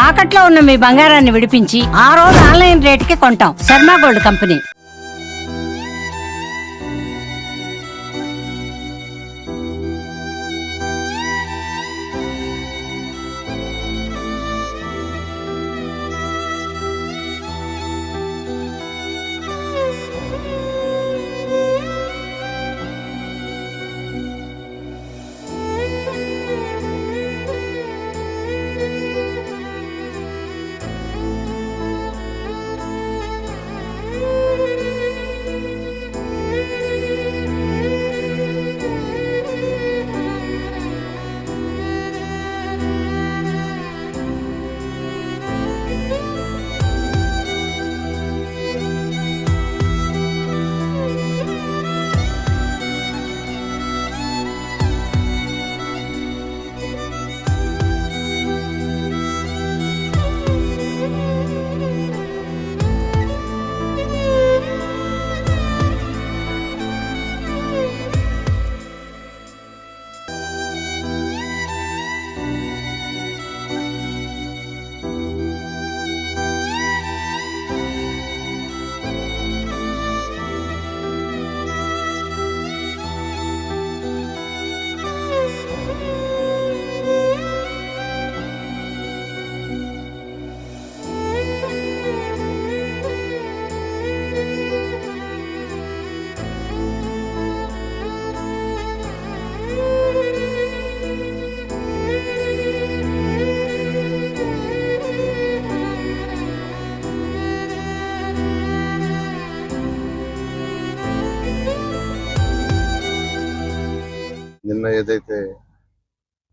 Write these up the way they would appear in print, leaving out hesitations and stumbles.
తాకట్లో ఉన్న మీ బంగారాన్ని విడిపించి ఆ రోజు ఆన్లైన్ రేటుకి కొంటాం. Sharma gold company. నిన్న ఏదైతే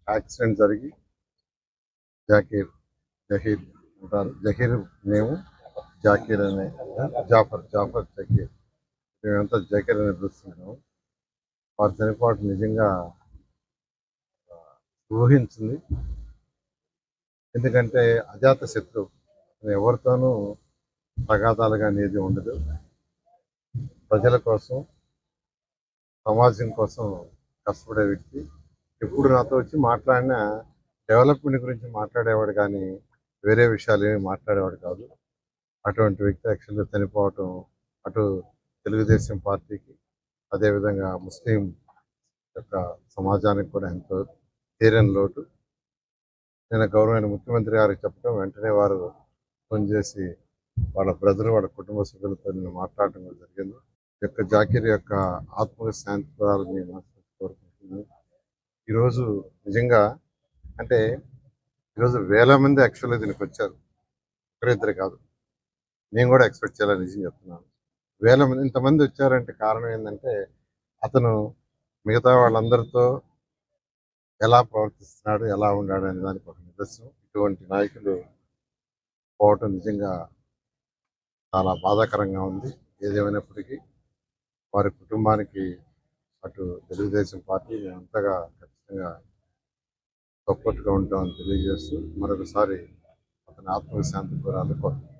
యాక్సిడెంట్ జరిగి జహీర్ అంటారు, జహీర్ మేము జాకీర్ అనే జాఫర్ జకీర్, మేమంతా జకీర్ అని పిలుస్తున్నాము. వారు చనిపోవడం నిజంగా ఊహించింది. ఎందుకంటే అజాత శత్రువు, ఎవరితోనూ తగాదాలుగా అనేది ఉండదు. ప్రజల కోసం, సమాజం కోసం కష్టపడే వ్యక్తి. ఎప్పుడు నాతో వచ్చి మాట్లాడినా డెవలప్మెంట్ గురించి మాట్లాడేవాడు, కానీ వేరే విషయాలు ఏమి మాట్లాడేవాడు కాదు. అటువంటి వ్యక్తి యాక్చువల్గా చనిపోవటం అటు తెలుగుదేశం పార్టీకి, అదేవిధంగా ముస్లిం యొక్క సమాజానికి కూడా ఎంతో తీరని లోటు. నేను గౌరవమైన ముఖ్యమంత్రి గారికి చెప్పడం, వెంటనే వారు ఫోన్ చేసి వాళ్ళ బ్రదర్, వాళ్ళ కుటుంబ సభ్యులతో నేను మాట్లాడటం కూడా జరిగింది. యొక్క జాకీర్ యొక్క ఆత్మక శాంతి కోరాలని కోరుకుంటున్నాను. ఈరోజు నిజంగా అంటే ఈరోజు వేల మంది యాక్చువల్గా దీనికి వచ్చారు, ఒకరిద్దరు కాదు. నేను కూడా ఎక్స్పెక్ట్ చేయాలని నిజం చెప్తున్నాను. వేల మంది ఇంతమంది వచ్చారంటే కారణం ఏంటంటే అతను మిగతా వాళ్ళందరితో ఎలా ప్రవర్తిస్తున్నాడు, ఎలా ఉన్నాడు అనే దానికి ఒక నిదర్శనం. ఇటువంటి నాయకులు పోవటం నిజంగా చాలా బాధాకరంగా ఉంది. ఏదేమైనప్పటికీ వారి కుటుంబానికి అటు తెలుగుదేశం పార్టీ అంతగా ఖచ్చితంగా సపోర్ట్గా ఉంటామని తెలియజేస్తూ మరొకసారి అతని ఆత్మశాంతి కోరాలని కోరుతున్నాను.